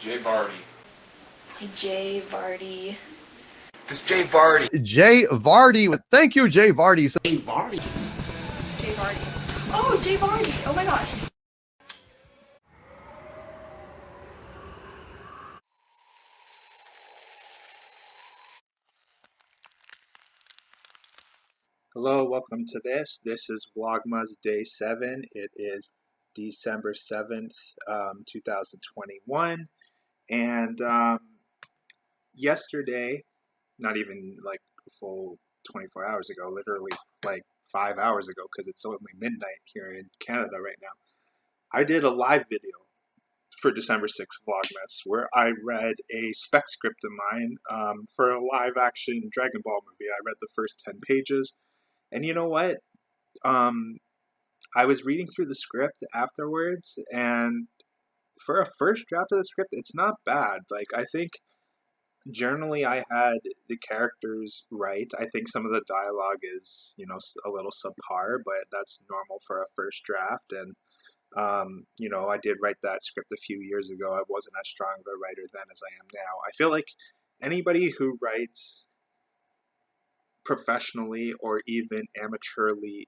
Jayvardy. Jayvardy. This Jayvardy. Jayvardy. Thank you, Jayvardy. Jayvardy. Oh, Jayvardy. Oh my gosh. Hello, welcome to this. This is Vlogmas Day 7. It is December 7th, 2021. And yesterday, not even like a full 24 hours ago, literally like 5 hours ago, because it's only midnight here in Canada right now, I did a live video for December 6th Vlogmas where I read a spec script of mine for a live action Dragon Ball movie. I read the first 10 pages. And you know what? I was reading through the script afterwards, and for a first draft of the script, it's not bad. Like, I think generally I had the characters right. I think some of the dialogue is, a little subpar, but that's normal for a first draft. And, I did write that script a few years ago. I wasn't as strong of a writer then as I am now. I feel like anybody who writes professionally or even amateurly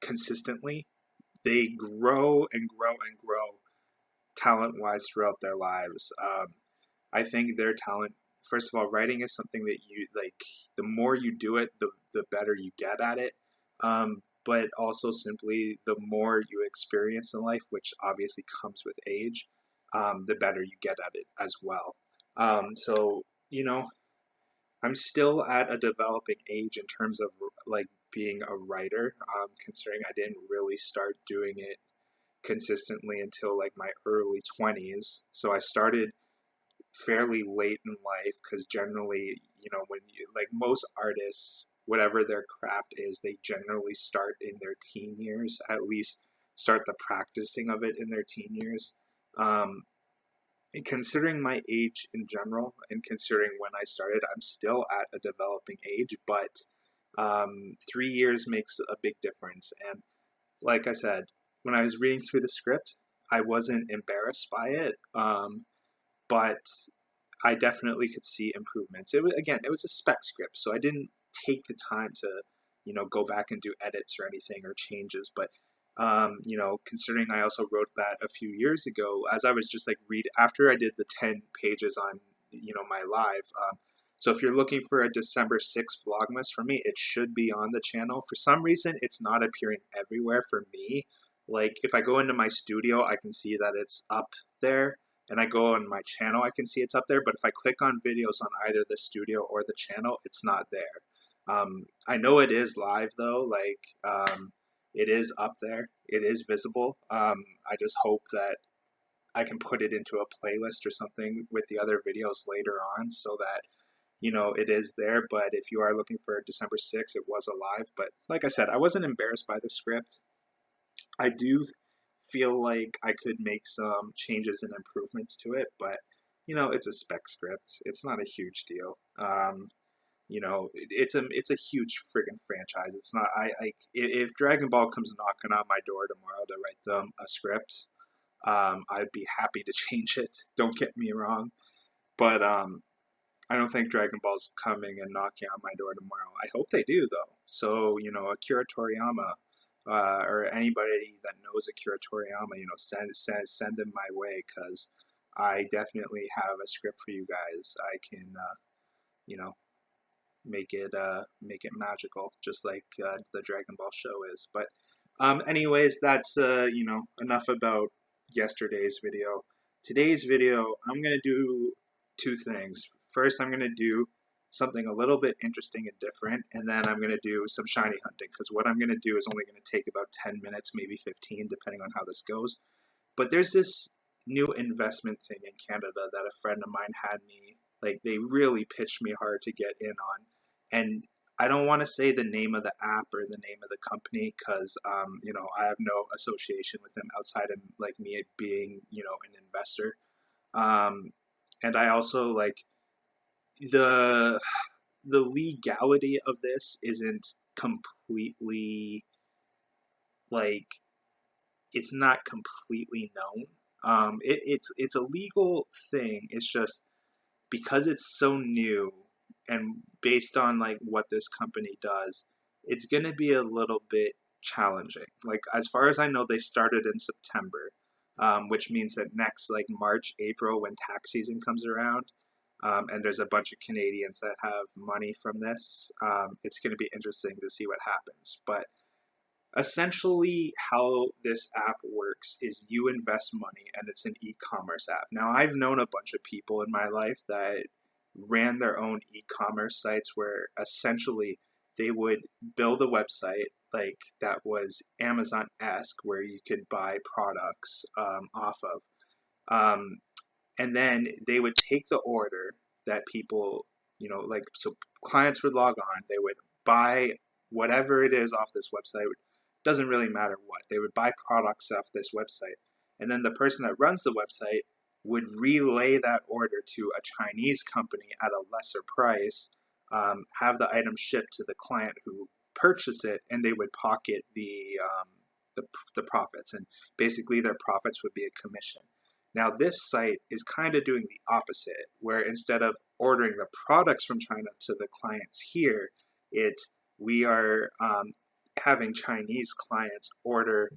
consistently, they grow and grow and grow talent-wise throughout their lives. I think their talent, first of all, writing is something that you, like, the more you do it, the better you get at it. But also simply the more you experience in life, which obviously comes with age, the better you get at it as well. So, I'm still at a developing age in terms of like being a writer, considering I didn't really start doing it consistently until like my early 20s. So I started fairly late in life because generally, when you, like most artists, whatever their craft is, they generally start in their teen years, at least start the practicing of it in their teen years. Considering my age in general and considering when I started, I'm still at a developing age, but 3 years makes a big difference. And like I said, when I was reading through the script, I wasn't embarrassed by it, but I definitely could see improvements. It was a spec script, so I didn't take the time to, go back and do edits or anything or changes, but considering I also wrote that a few years ago, as I was just like after I did the 10 pages on, my live. So if you're looking for a December 6th Vlogmas for me, it should be on the channel. For some reason, it's not appearing everywhere for me. Like if I go into my studio, I can see that it's up there, and I go on my channel, I can see it's up there. But if I click on videos on either the studio or the channel, it's not there. I know it is live though, it is up there. It is visible. I just hope that I can put it into a playlist or something with the other videos later on so that, it is there. But if you are looking for December 6th, it was alive. But like I said, I wasn't embarrassed by the script. I do feel like I could make some changes and improvements to it, but, it's a spec script. It's not a huge deal. It's a huge friggin' franchise. It's not, if Dragon Ball comes knocking on my door tomorrow to write them a script, I'd be happy to change it. Don't get me wrong, but I don't think Dragon Ball's coming and knocking on my door tomorrow. I hope they do though. So Akira Toriyama, or anybody that knows Akira Toriyama, send him my way, because I definitely have a script for you guys. I can, make it magical, just like the Dragon Ball show is. But anyways, that's enough about yesterday's video. Today's video, I'm gonna do two things. First, I'm gonna do something a little bit interesting and different, and then I'm gonna do some shiny hunting, because what I'm gonna do is only gonna take about 10 minutes, maybe 15, depending on how this goes. But there's this new investment thing in Canada that a friend of mine had me, like, they really pitched me hard to get in on. And I don't want to say the name of the app or the name of the company, because, I have no association with them outside of like me being, an investor. And I also like the legality of this isn't completely, like, it's not completely known. It's a legal thing. It's just because it's so new and based on like what this company does, it's going to be a little bit challenging. Like as far as I know, they started in September, which means that next like March, April, when tax season comes around, and there's a bunch of Canadians that have money from this, it's going to be interesting to see what happens. But essentially, how this app works is you invest money and it's an e-commerce app. Now, I've known a bunch of people in my life that ran their own e-commerce sites where essentially they would build a website like that was Amazon-esque where you could buy products off of. Um, and then they would take the order that people, like, so clients would log on, they would buy whatever it is off this website. Doesn't really matter what. They would buy products off this website. And then the person that runs the website would relay that order to a Chinese company at a lesser price, have the item shipped to the client who purchased it, and they would pocket the profits. And basically their profits would be a commission. Now, this site is kind of doing the opposite, where instead of ordering the products from China to the clients here, we are having Chinese clients order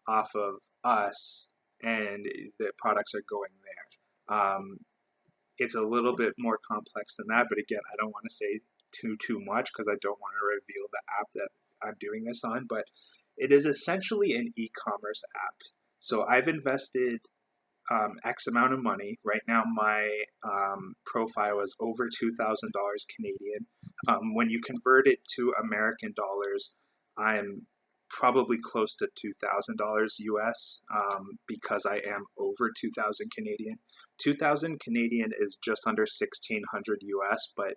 off of us, and the products are going there. It's a little bit more complex than that, but again, I don't want to say too much because I don't want to reveal the app that I'm doing this on. But it is essentially an e-commerce app. So I've invested X amount of money. Right now, my profile is over $2,000 Canadian. When you convert it to American dollars, I'm probably close to $2,000 US because I am over 2,000 Canadian. 2,000 Canadian is just under 1,600 US, but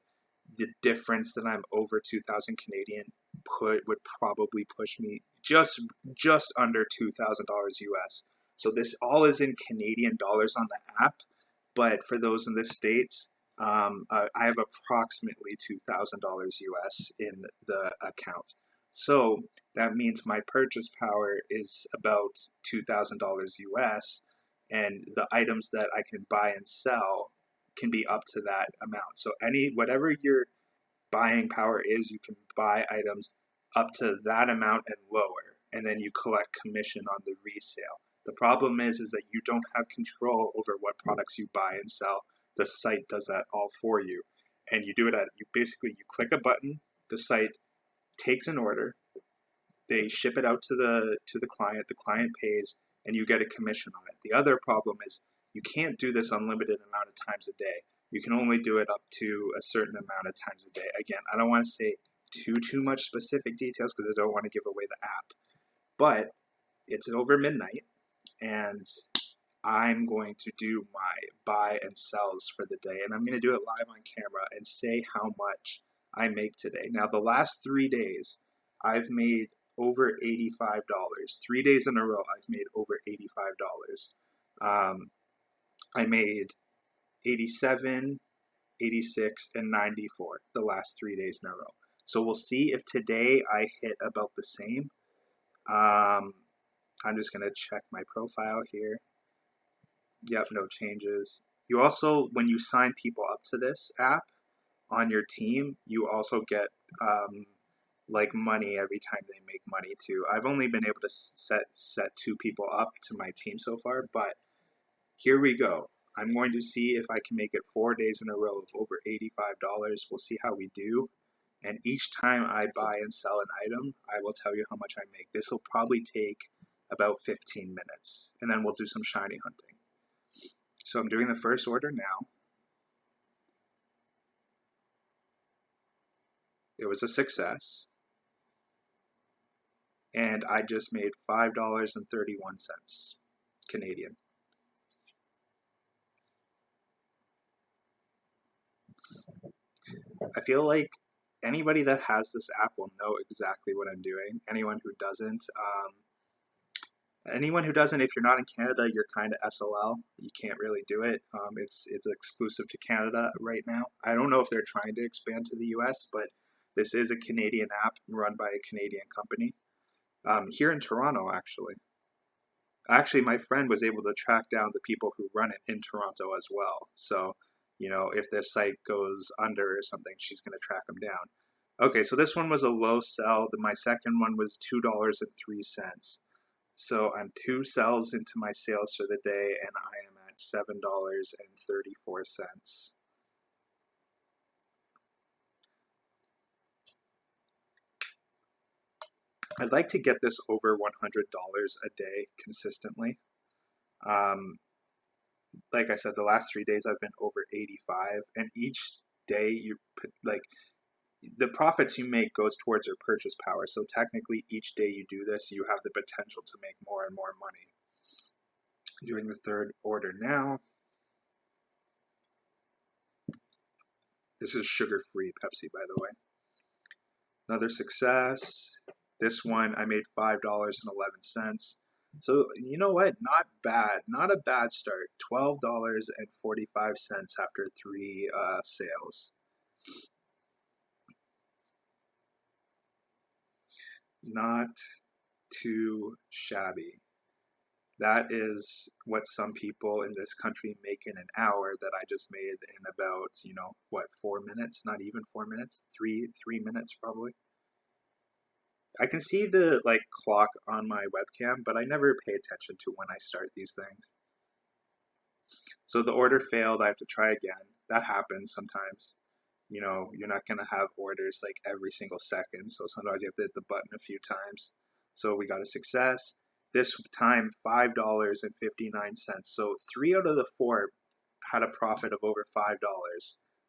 the difference that I'm over 2,000 Canadian would probably push me just under $2,000 US. So this all is in Canadian dollars on the app, but for those in the States, I have approximately $2,000 US in the account. So that means my purchase power is about $2,000 US, and the items that I can buy and sell can be up to that amount. So whatever your buying power is, you can buy items up to that amount and lower, and then you collect commission on the resale. The problem is that you don't have control over what products you buy and sell. The site does that all for you, and you do it you click a button. The site takes an order, they ship it out to the client pays, and you get a commission on it. The other problem is you can't do this unlimited amount of times a day. You can only do it up to a certain amount of times a day. Again, I don't want to say too much specific details because I don't want to give away the app. But it's over midnight, and I'm going to do my buy and sells for the day, and I'm going to do it live on camera and say how much I make today. Now, the last 3 days, I've made over $85. 3 days in a row, I've made over $85. I made 87, 86, and 94 the last 3 days in a row. So we'll see if today I hit about the same. I'm just going to check my profile here. Yep, no changes. You also, when you sign people up to this app on your team, you also get like money every time they make money too. I've only been able to set 2 people up to my team so far, but here we go. I'm going to see if I can make it 4 days in a row of over $85. We'll see how we do. And each time I buy and sell an item, I will tell you how much I make. This will probably take about 15 minutes, and then we'll do some shiny hunting. So I'm doing the first order now. It was a success. And I just made $5.31 Canadian. I feel like anybody that has this app will know exactly what I'm doing. Anyone who doesn't, if you're not in Canada, you're kind of SOL. You can't really do it. It's exclusive to Canada right now. I don't know if they're trying to expand to the US, but this is a Canadian app run by a Canadian company. Here in Toronto, actually. Actually, my friend was able to track down the people who run it in Toronto as well. So, if this site goes under or something, she's going to track them down. Okay, so this one was a low sell. My second one was $2.03. So I'm 2 sells into my sales for the day, and I am at $7.34. I'd like to get this over $100 a day consistently. Like I said, the last 3 days I've been over 85, and each day you put the profits you make goes towards your purchase power. So technically, each day you do this, you have the potential to make more and more money. Doing the third order now. This is sugar-free Pepsi, by the way. Another success. This one I made $5.11. So you know what? Not bad. Not a bad start. $12.45 after 3 sales. Not too shabby. That is what some people in this country make in an hour that I just made in about, 4 minutes? Not even 4 minutes? 3 minutes probably. I can see the clock on my webcam, but I never pay attention to when I start these things. So the order failed. I have to try again. That happens sometimes. You're not going to have orders every single second. So sometimes you have to hit the button a few times. So we got a success. This time, $5.59. So 3 out of the 4 had a profit of over $5.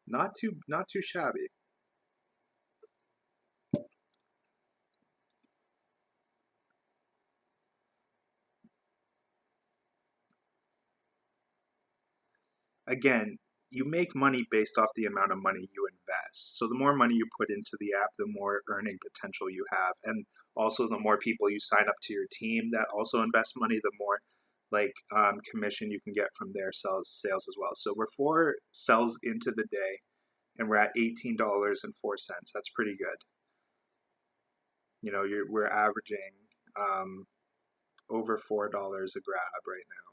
Not too shabby. Again, you make money based off the amount of money you invest. So the more money you put into the app, the more earning potential you have. And also the more people you sign up to your team that also invest money, the more commission you can get from their sales as well. So we're 4 sells into the day, and we're at $18.04. That's pretty good. We're averaging over $4 a grab right now.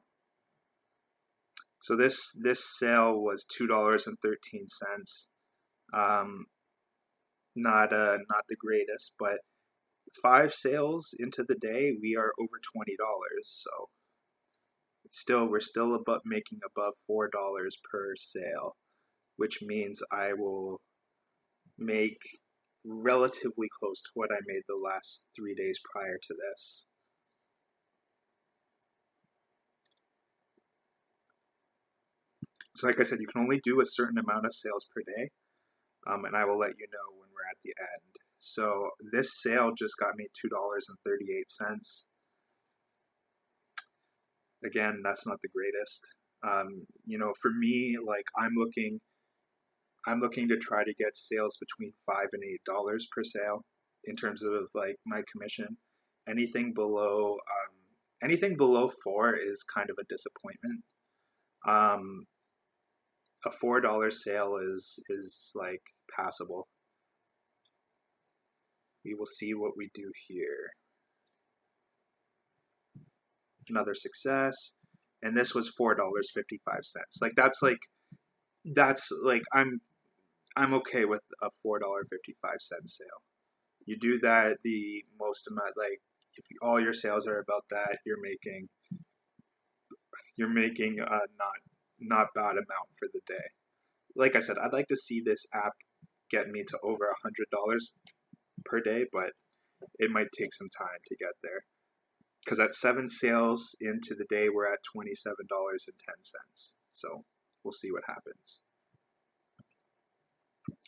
So this sale was $2.13. Not the greatest, but 5 sales into the day, we are over $20. So we're still making above $4 per sale, which means I will make relatively close to what I made the last 3 days prior to this. So like I said, you can only do a certain amount of sales per day, and I will let you know when we're at the end. So this sale just got me $2.38. Again, that's not the greatest. For me, I'm looking to try to get sales between $5 and $8 per sale in terms of my commission. Anything below 4 is kind of a disappointment. A $4 sale is passable. We will see what we do here. Another success, and this was $4.55. I'm okay with a $4.55 sale. You do that the most amount, if all your sales are about that, you're making a not bad amount for the day. Like I said, I'd like to see this app get me to over $100 per day, but it might take some time to get there. Because at 7 sales into the day, we're at $27.10. So we'll see what happens.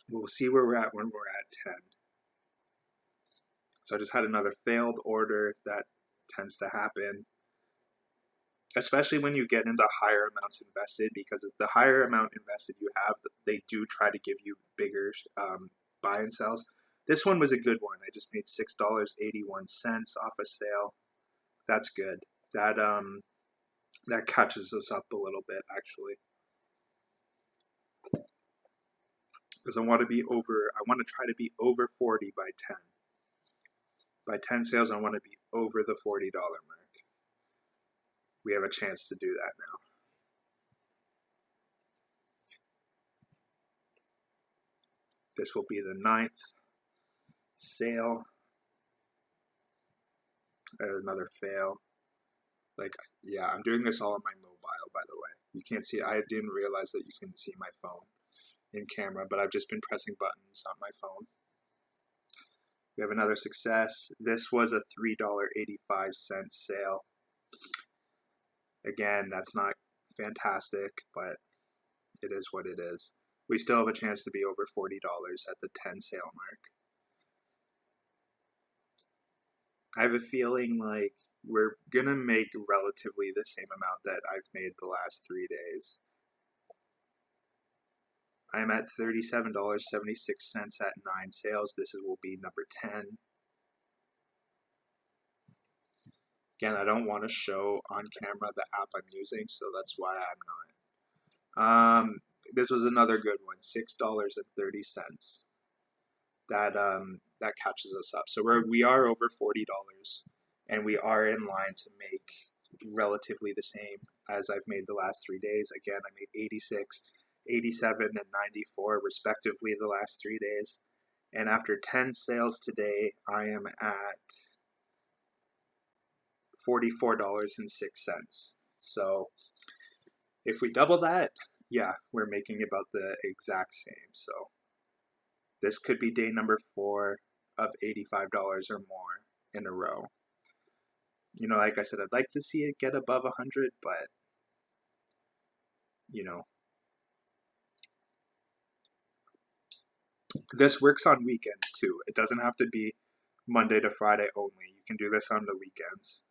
We'll see where we're at when we're at 10. So I just had another failed order. That tends to happen, especially when you get into higher amounts invested, because the higher amount invested you have, they do try to give you bigger buy and sells. This one was a good one. I just made $6.81 off a sale. That's good. That catches us up a little bit, actually, because I want to try to be over 40 by 10. By 10 sales, I want to be over the $40 mark. we have a chance to do that now. This will be the 9th sale. Another fail. Like, yeah, I'm doing this all on my mobile, by the way. You can't see, I didn't realize that you can see my phone in camera, but I've just been pressing buttons on my phone. We have another success. This was a $3.85 sale. Again, that's not fantastic, but it is what it is. We still have a chance to be over $40 at the 10 sale mark. I have a feeling like we're gonna make relatively the same amount that I've made the last 3 days. I'm at $37.76 at 9 sales. This will be number 10. Again, I don't want to show on camera the app I'm using, so that's why I'm not. This was another good one, $6.30. That catches us up. So we are over $40, and we are in line to make relatively the same as I've made the last 3 days. Again, I made 86, 87, and 94 respectively the last 3 days. And after 10 sales today, I am at $44.06. So if we double that, yeah, we're making about the exact same. So this could be day number 4 of $85 or more in a row. You know, like I said, I'd like to see it get above 100, but, you know, this works on weekends too. It doesn't have to be Monday to Friday only. You can do this on the weekends.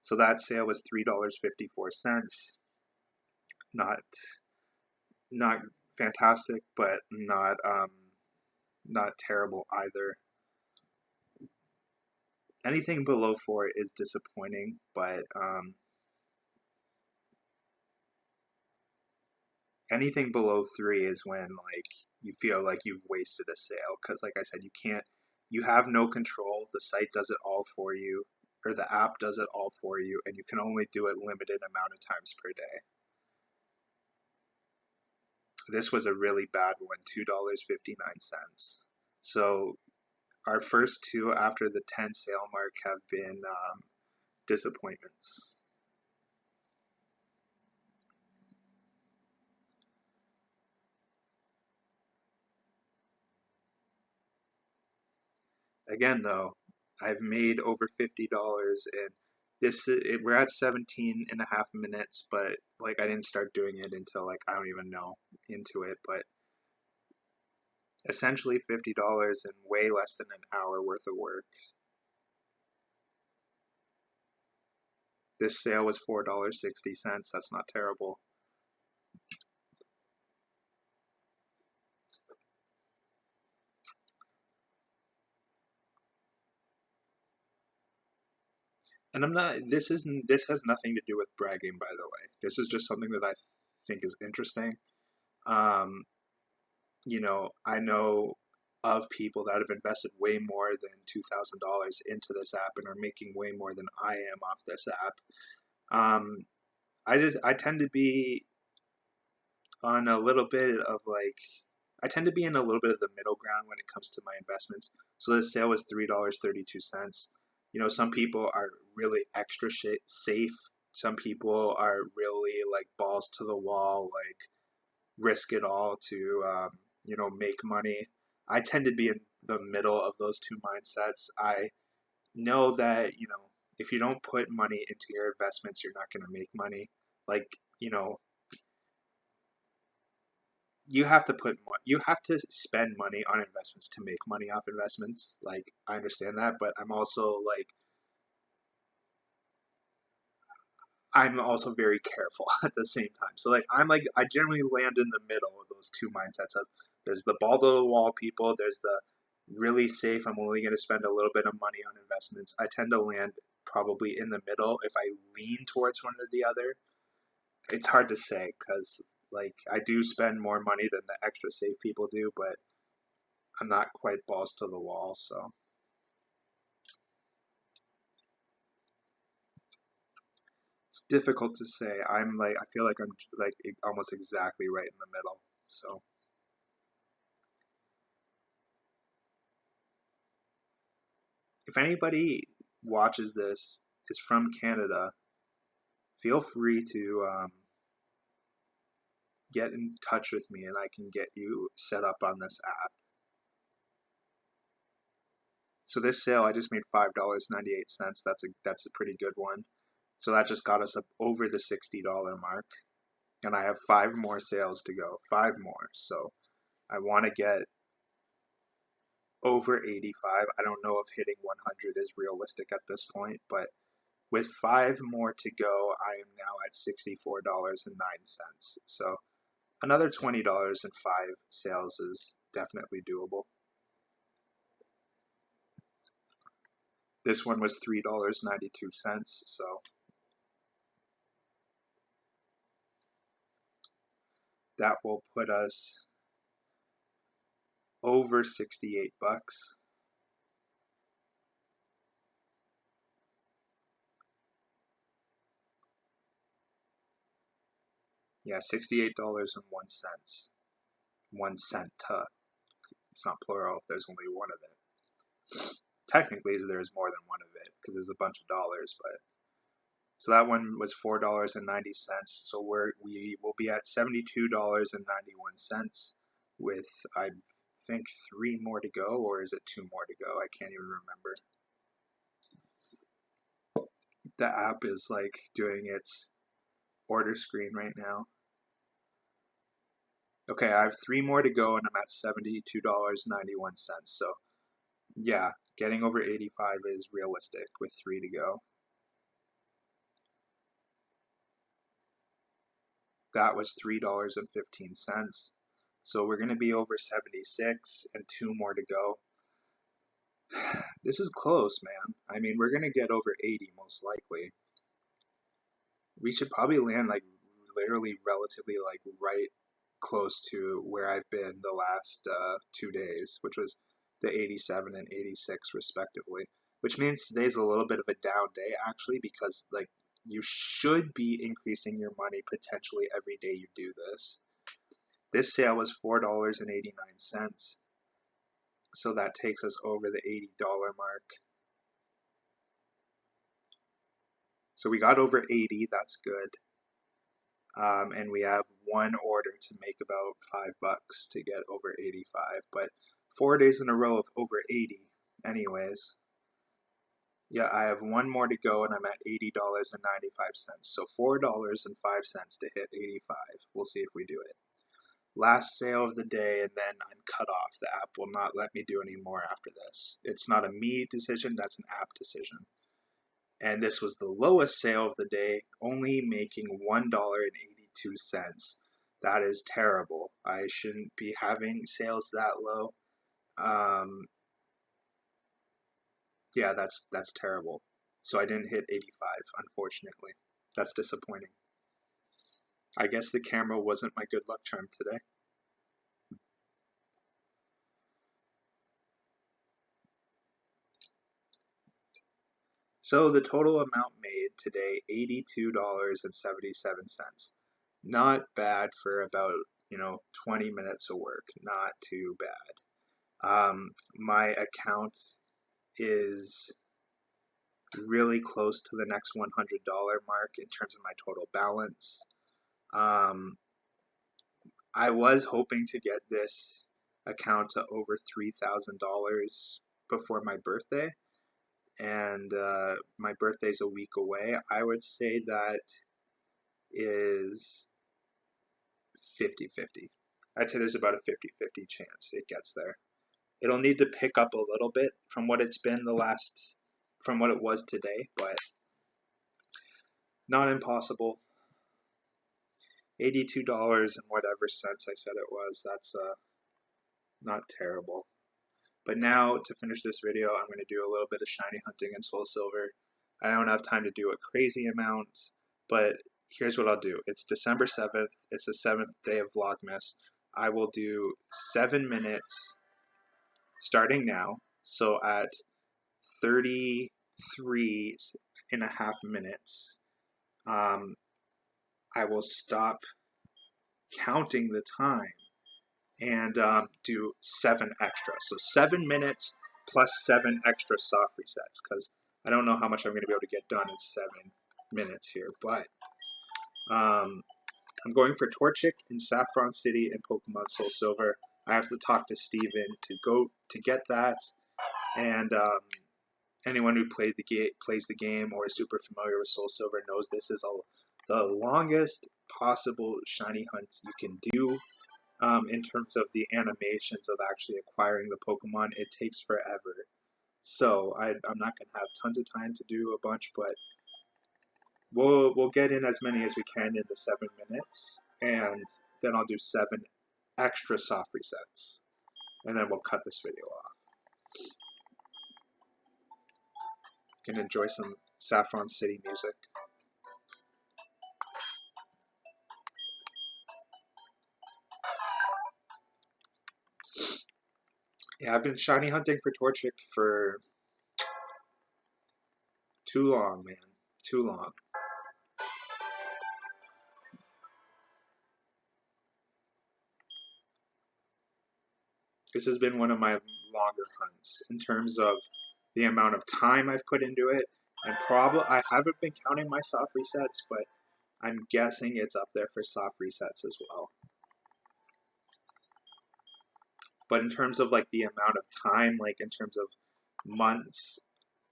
So that sale was $3.54. Not fantastic, but not terrible either. Anything below 4 is disappointing, but anything below 3 is when like you feel like you've wasted a sale, because like I said, you have no control. The site does it all for you, or the app does it all for you, and you can only do it limited amount of times per day. This was a really bad one, $2.59. So our first 2 after the 10 sale mark have been disappointments. Again, though, I've made over $50, and we're at 17 and a half minutes, but like I didn't start doing it until like I don't even know into it, but essentially $50 in way less than an hour worth of work. This sale was $4.60. That's not terrible. And this has nothing to do with bragging, by the way. This is just something that I think is interesting. You know, I know of people that have invested way more than $2,000 into this app and are making way more than I am off this app. I tend to be on a little bit of like, I tend to be in a little bit of the middle ground when it comes to my investments. So this sale was $3.32. You know, some people are really extra safe. Some people are really like balls to the wall, like risk it all to, you know, make money. I tend to be in the middle of those two mindsets. I know that, you know, if you don't put money into your investments, you're not going to make money. Like, you know, you have to spend money on investments to make money off investments. Like, I understand that, but I'm also very careful at the same time. So like I generally land in the middle of those two mindsets of there's the ball to the wall people, there's the really safe, I'm only going to spend a little bit of money on investments. I tend to land probably in the middle. If I lean towards one or the other, it's hard to say because like I do spend more money than the extra safe people do, but I'm not quite balls to the wall, so. difficult to say. I feel like I'm like almost exactly right in the middle. So if anybody watches this is from Canada, feel free to get in touch with me and I can get you set up on this app. So this sale, I just made $5.98. That's a pretty good one. So that just got us up over the $60 mark. And I have 5 more sales to go. 5 more. So I want to get over 85. I don't know if hitting 100 is realistic at this point, but with 5 more to go, I am now at $64.09. So another $20 in 5 sales is definitely doable. This one was $3.92, so that will put us over 68 bucks. Yeah, $68.01. 1 cent. It's not plural if there's only one of it. Technically, there's more than one of it because there's a bunch of dollars, but so that one was $4.90. So we will be at $72.91 with I think 3 more to go, or is it 2 more to go? I can't even remember. The app is like doing its order screen right now. Okay, I have 3 more to go and I'm at $72.91. So yeah, getting over 85 is realistic with 3 to go. That was $3.15. So we're going to be over 76 and 2 more to go. This is close, man. I mean, we're going to get over 80 most likely. We should probably land like literally relatively like right close to where I've been the last 2 days, which was the 87 and 86 respectively, which means today's a little bit of a down day actually, because like you should be increasing your money potentially every day you do this. This sale was $4.89, so that takes us over the $80 mark. So we got over 80, that's good. And we have 1 order to make about $5 to get over 85, but 4 days in a row of over 80 anyways. Yeah, I have 1 more to go and I'm at $80.95. So $4.05 to hit 85. We'll see if we do it. Last sale of the day and then I'm cut off. The app will not let me do any more after this. It's not a me decision, that's an app decision. And this was the lowest sale of the day, only making $1.82. That is terrible. I shouldn't be having sales that low. Yeah, that's terrible. So I didn't hit 85, unfortunately. That's disappointing. I guess the camera wasn't my good luck charm today. So the total amount made today, $82.77. Not bad for about, 20 minutes of work. Not too bad. My account is really close to the next $100 mark in terms of my total balance. I was hoping to get this account to over $3,000 before my birthday, and my birthday's a week away. I would say that is 50-50. I'd say there's about a 50-50 chance it gets there. It'll need to pick up a little bit from what it's been from what it was today, but not impossible. $82 and whatever cents I said it was, that's not terrible. But now, to finish this video, I'm going to do a little bit of shiny hunting in Soul Silver. I don't have time to do a crazy amount, but here's what I'll do. It's December 7th. It's the 7th day of Vlogmas. I will do 7 minutes starting now. So at 33 and a half minutes, I will stop counting the time and do 7 extra. So 7 minutes plus 7 extra soft resets, because I don't know how much I'm going to be able to get done in 7 minutes here. But I'm going for Torchic in Saffron City and Pokemon Soul Silver. I have to talk to Steven to get that. And anyone who plays the game or is super familiar with Soul Silver knows this is the longest possible shiny hunt you can do. In terms of the animations of actually acquiring the Pokemon, it takes forever. So I'm not going to have tons of time to do a bunch, but we'll get in as many as we can in the 7 minutes, and then I'll do 7 extra soft resets, and then we'll cut this video off. You can enjoy some Saffron City music. Yeah, I've been shiny hunting for Torchic for too long, man. Too long. This has been one of my longer hunts in terms of the amount of time I've put into it, and I haven't been counting my soft resets, but I'm guessing it's up there for soft resets as well. But in terms of like the amount of time, like in terms of months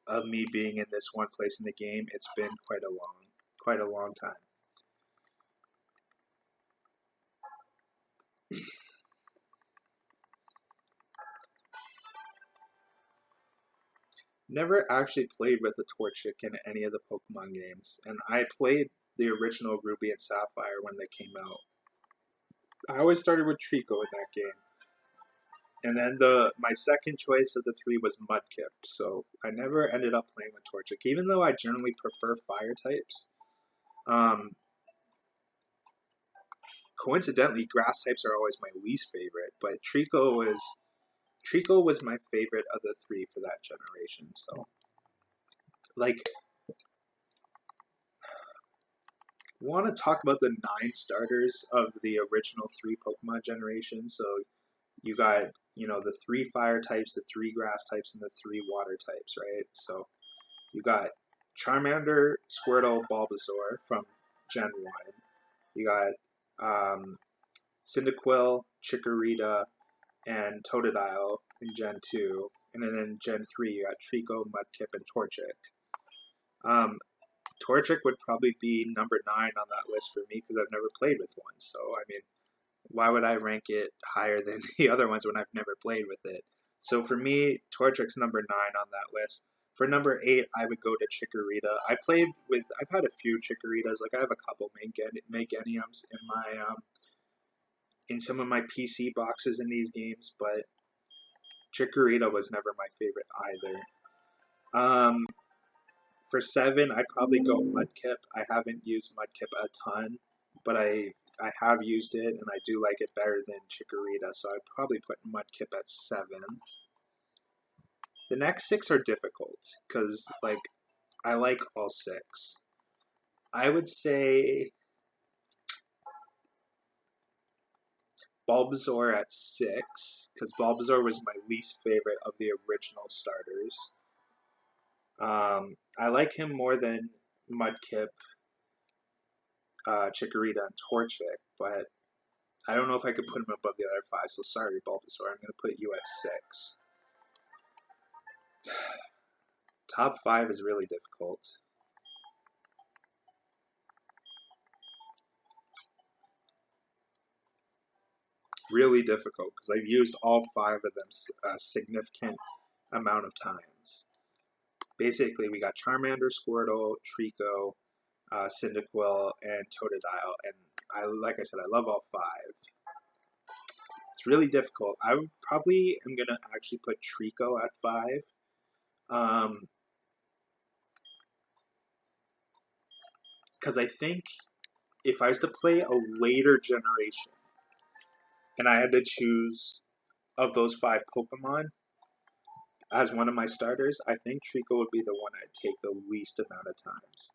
of me being in this one place in the game, it's been quite a long time. Never actually played with a Torchic in any of the Pokemon games, and I played the original Ruby and Sapphire when they came out. I always started with Trico in that game. And then my second choice of the 3 was Mudkip, so I never ended up playing with Torchic, even though I generally prefer fire types. Coincidentally, grass types are always my least favorite, but Trico was my favorite of the 3 for that generation. So, like, want to talk about the 9 starters of the original 3 Pokemon generation. So you got, the 3 fire types, the 3 grass types, and the 3 water types, right? So you got Charmander, Squirtle, Bulbasaur from Gen 1. You got Cyndaquil, Chikorita, and Totodile in Gen 2. And then in Gen 3, you got Trico, Mudkip, and Torchic. Torchic would probably be number 9 on that list for me because I've never played with one. So, I mean, why would I rank it higher than the other ones when I've never played with it? So for me, Torchic's number 9 on that list. For number 8, I would go to Chikorita. I've had a few Chikoritas. Like I have a couple Meganiums in some of my PC boxes in these games, but Chikorita was never my favorite either. For 7, I'd probably go Mudkip. I haven't used Mudkip a ton, but I have used it, and I do like it better than Chikorita, so I'd probably put Mudkip at 7. The next 6 are difficult, because, like, I like all 6. I would say Bulbasaur at 6, because Bulbasaur was my least favorite of the original starters. I like him more than Mudkip, Chikorita, and Torchic, but I don't know if I could put him above the other 5, so sorry, Bulbasaur. I'm going to put you at 6. Top 5 is really difficult. Really difficult, because I've used all 5 of them a significant amount of times. Basically, we got Charmander, Squirtle, Trico, Cyndaquil, and Totodile, and like I said, I love all 5. It's really difficult. I am gonna actually put Trico at 5, because I think if I was to play a later generation, and I had to choose of those 5 Pokemon as one of my starters, I think Trico would be the one I'd take the least amount of times.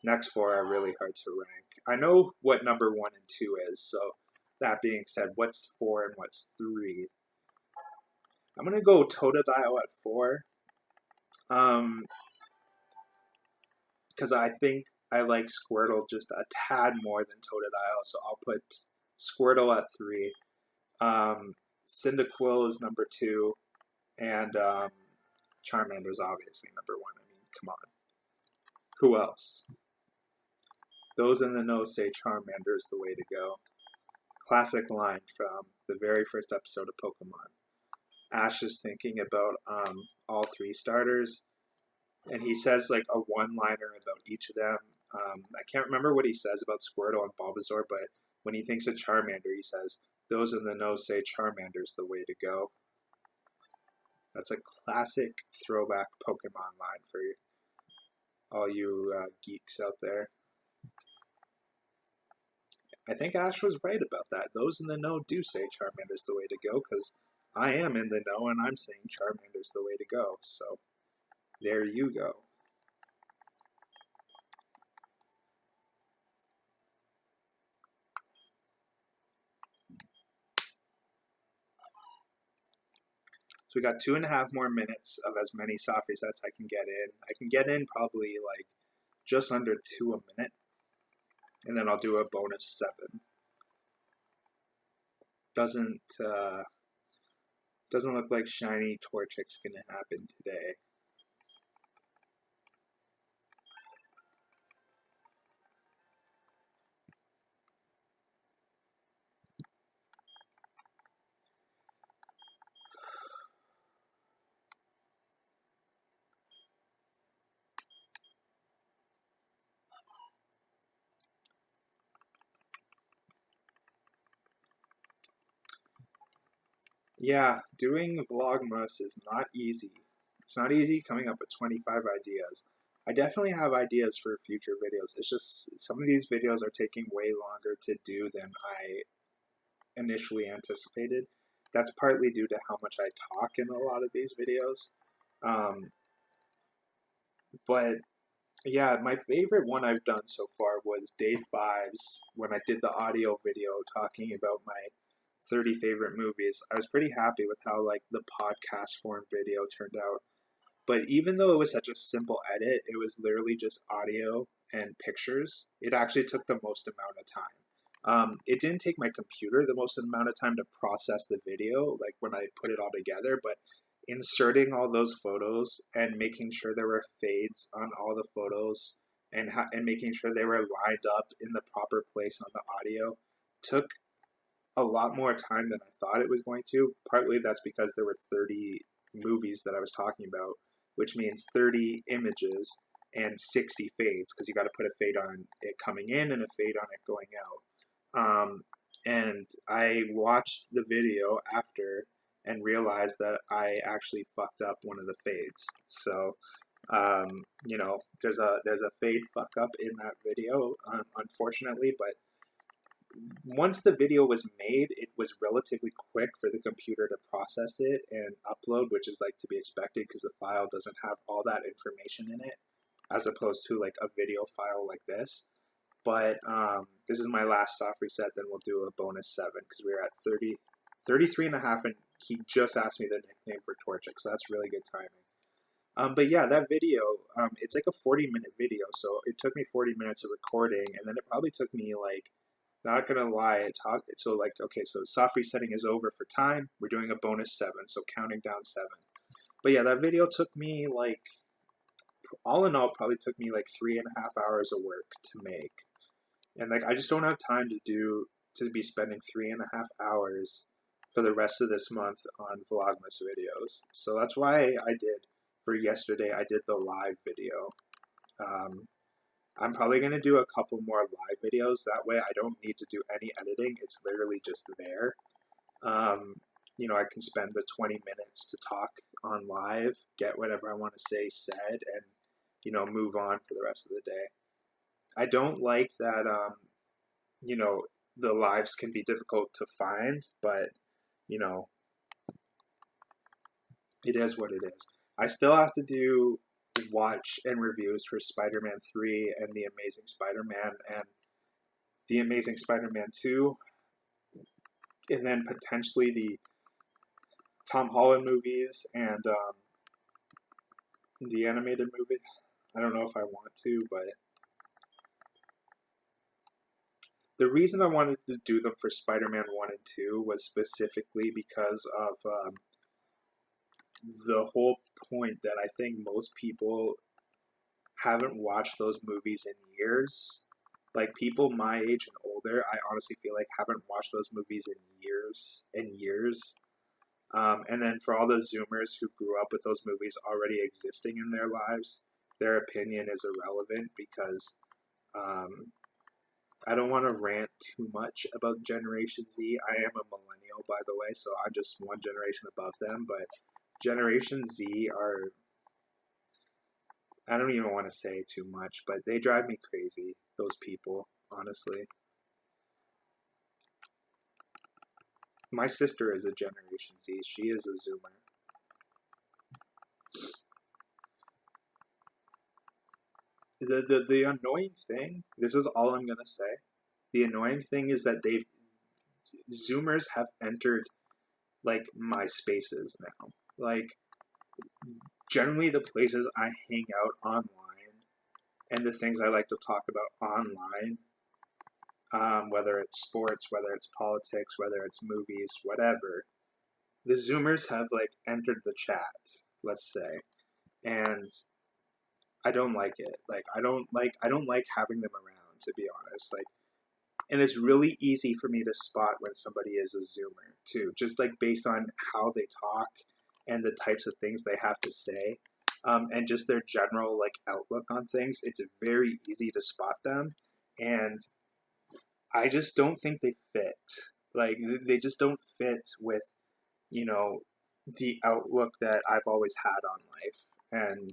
Next four are really hard to rank. I know what number 1 and 2 is, so that being said, what's 4 and what's 3? I'm gonna go Totodile at 4. Because I think I like Squirtle just a tad more than Totodile, so I'll put Squirtle at 3. Cyndaquil is number 2, and Charmander's obviously number 1. I mean, come on. Who else? Those in the know say Charmander is the way to go. Classic line from the very first episode of Pokemon. Ash is thinking about all 3 starters, and he says like a one-liner about each of them. I can't remember what he says about Squirtle and Bulbasaur, but when he thinks of Charmander, he says, "Those in the know say Charmander's the way to go." That's a classic throwback Pokemon line for all you geeks out there. I think Ash was right about that. Those in the know do say Charmander's the way to go, because I am in the know and I'm saying Charmander's the way to go. So there you go. So we got 2.5 more minutes of as many soft resets I can get in. I can get in probably like just under 2 a minute, and then I'll do a bonus 7. Doesn't look like shiny Torchic's gonna happen today. Yeah, doing Vlogmas is not easy. It's not easy coming up with 25 ideas. I definitely have ideas for future videos. It's just some of these videos are taking way longer to do than I initially anticipated. That's partly due to how much I talk in a lot of these videos. But yeah, my favorite one I've done so far was day 5's when I did the audio video talking about my 30 favorite movies. I was pretty happy with how like the podcast form video turned out. But even though it was such a simple edit, it was literally just audio and pictures. It actually took the most amount of time. It didn't take my computer the most amount of time to process the video, like when I put it all together, but inserting all those photos and making sure there were fades on all the photos and making sure they were lined up in the proper place on the audio took a lot more time than I thought it was going to. Partly that's because there were 30 movies that I was talking about, which means 30 images and 60 fades, because you got to put a fade on it coming in and a fade on it going out. And I watched the video after and realized that I actually fucked up one of the fades. So, you know, there's a fade fuck up in that video, unfortunately, but once the video was made, it was relatively quick for the computer to process it and upload, which is like to be expected because the file doesn't have all that information in it, as opposed to like a video file like this. But this is my last soft reset, then we'll do a bonus 7 because we're at 33 and a half, and he just asked me the nickname for Torchic, so that's really good timing. But yeah, that video, it's like a 40-minute video, so it took me 40 minutes of recording, and then it probably took me like, not gonna lie, so like, okay, so soft resetting is over for time. We're doing a bonus 7, so counting down 7. But yeah, that video took me like, all in all, probably took me like 3.5 hours of work to make. And like, I just don't have time to be spending 3.5 hours for the rest of this month on Vlogmas videos. So that's why for yesterday, I did the live video. I'm probably going to do a couple more live videos. That way I don't need to do any editing. It's literally just there. You know, I can spend the 20 minutes to talk on live, get whatever I want to say said, and, you know, move on for the rest of the day. I don't like that, you know, the lives can be difficult to find, but, you know, it is what it is. I still have to do watch and reviews for Spider-Man 3 and The Amazing Spider-Man and The Amazing Spider-Man 2, and then potentially the Tom Holland movies and the animated movie. I don't know if I want to, but the reason I wanted to do them for Spider-Man 1 and 2 was specifically because of the whole point that I think most people haven't watched those movies in years. Like, people my age and older, I honestly feel like haven't watched those movies in years and years. And then for all the Zoomers who grew up with those movies already existing in their lives, their opinion is irrelevant because I don't want to rant too much about Generation Z. I am a millennial, by the way, so I'm just one generation above them. But Generation Z are, I don't even want to say too much, but they drive me crazy, those people, honestly. My sister is a Generation Z. She is a Zoomer. The annoying thing, this is all I'm gonna say. The annoying thing is that Zoomers have entered like my spaces now. Like, generally the places I hang out online and the things I like to talk about online, whether it's sports, whether it's politics, whether it's movies, whatever, the Zoomers have like entered the chat, let's say, and I don't like it. Like, I don't like having them around, to be honest. Like, and it's really easy for me to spot when somebody is a Zoomer too, just like based on how they talk and the types of things they have to say, and just their general like outlook on things. It's very easy to spot them, and I just don't think they fit. Like, they just don't fit with, you know, the outlook that I've always had on life, and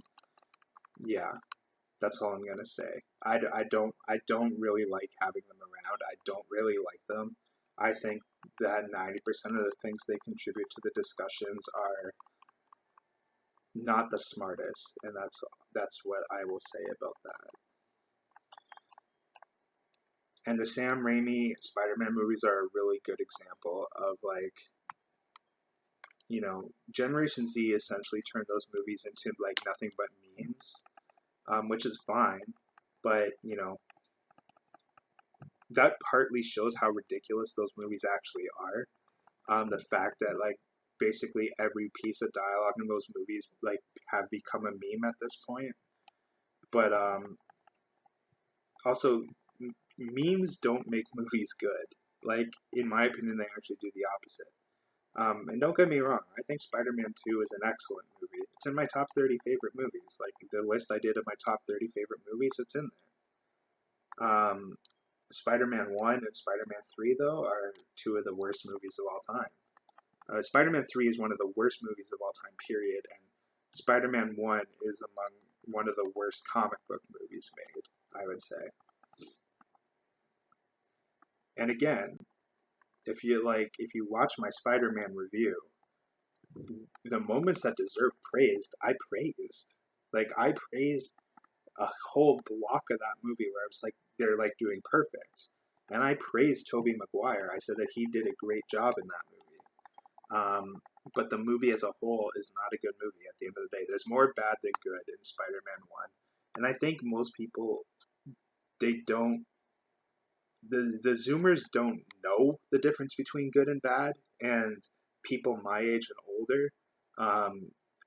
yeah. That's all I'm gonna say. I don't really like having them around. I don't really like them. I think that 90% of the things they contribute to the discussions are not the smartest, and that's what I will say about that. And the Sam Raimi Spider-Man movies are a really good example of, like, you know, Generation Z essentially turned those movies into like nothing but memes, which is fine, but you know, that partly shows how ridiculous those movies actually are. The fact that like basically every piece of dialogue in those movies like have become a meme at this point. But also, memes don't make movies good. Like, in my opinion, they actually do the opposite. And don't get me wrong, I think Spider-Man 2 is an excellent movie. It's in my top 30 favorite movies. Like, the list I did of my top 30 favorite movies, it's in there. Spider-Man 1 and Spider-Man 3, though, are two of the worst movies of all time. Spider-Man 3 is one of the worst movies of all time, period, and Spider-Man 1 is among one of the worst comic book movies made, I would say. And again, if you watch my Spider-Man review, the moments that deserve praise, I praised. Like, I praised a whole block of that movie where I was like, they're like doing perfect. And I praised Tobey Maguire. I said that he did a great job in that movie. But the movie as a whole is not a good movie at the end of the day. There's more bad than good in Spider-Man 1. And I think most people, they don't, the Zoomers don't know the difference between good and bad. And people my age and older,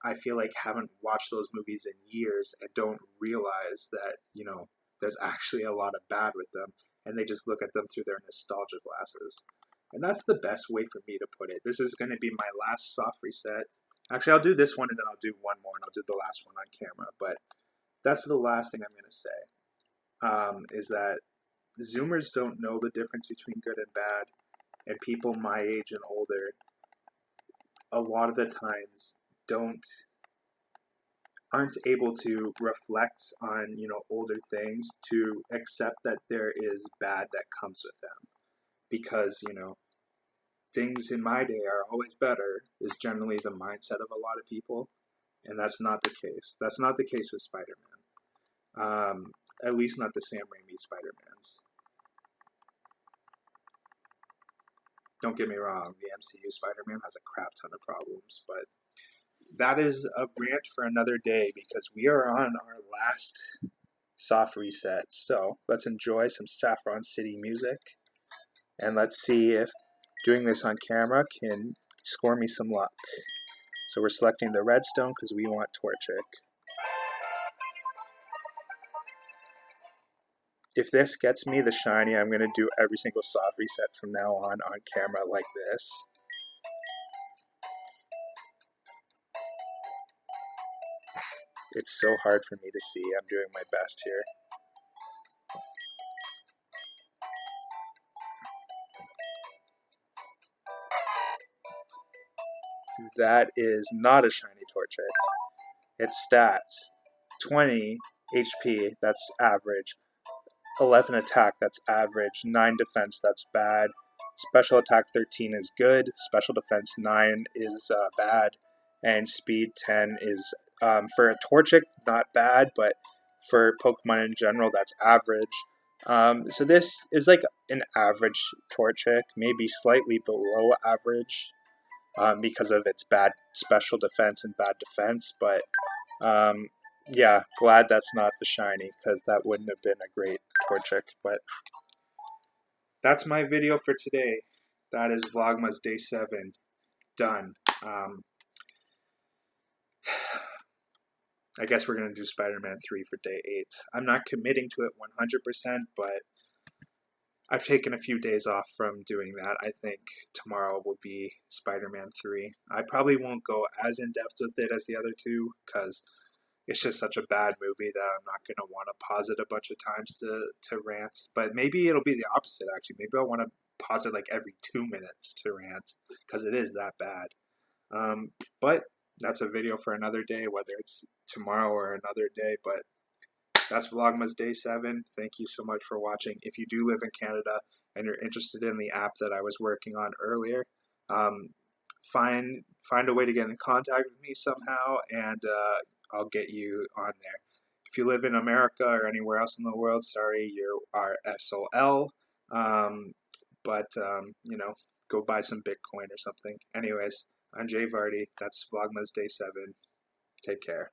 I feel like haven't watched those movies in years and don't realize that, you know, there's actually a lot of bad with them, and they just look at them through their nostalgia glasses. And that's the best way for me to put it. This is going to be my last soft reset. Actually, I'll do this one and then I'll do one more and I'll do the last one on camera. But that's the last thing I'm going to say, is that Zoomers don't know the difference between good and bad, and people my age and older a lot of the times aren't able to reflect on, you know, older things to accept that there is bad that comes with them, because, you know, things in my day are always better is generally the mindset of a lot of people. And that's not the case. That's not the case with Spider-Man. At least not the Sam Raimi Spider-Mans. Don't get me wrong, the MCU Spider-Man has a crap ton of problems, but that is a rant for another day because we are on our last soft reset. So let's enjoy some Saffron City music, and let's see if doing this on camera can score me some luck. So we're selecting the redstone because we want Torchic. If this gets me the shiny, I'm going to do every single soft reset from now on camera like this. It's so hard for me to see. I'm doing my best here. That is not a shiny Torchic. Its stats: 20 HP, that's average. 11 attack, that's average. 9 defense, that's bad. Special attack 13 is good. Special defense 9 is bad. And speed 10 is, for a Torchic, not bad, but for Pokemon in general, that's average. So this is like an average Torchic, maybe slightly below average, because of its bad special defense and bad defense, but yeah, glad that's not the shiny, because that wouldn't have been a great Torchic. But that's my video for today. That is Vlogmas Day 7 done. I guess we're going to do Spider-Man 3 for Day 8. I'm not committing to it 100%, but I've taken a few days off from doing that. I think tomorrow will be Spider-Man 3. I probably won't go as in-depth with it as the other two, because it's just such a bad movie that I'm not going to want to pause it a bunch of times to rant. But maybe it'll be the opposite, actually. Maybe I'll want to pause it like every 2 minutes to rant, because it is that bad. But that's a video for another day, whether it's tomorrow or another day. But that's Vlogmas Day 7. Thank you so much for watching. If you do live in Canada and you're interested in the app that I was working on earlier, find a way to get in contact with me somehow, and I'll get you on there. If you live in America or anywhere else in the world, sorry, you are SOL. But you know, go buy some Bitcoin or something. Anyways, I'm Jayvardy. That's Vlogmas Day 7. Take care.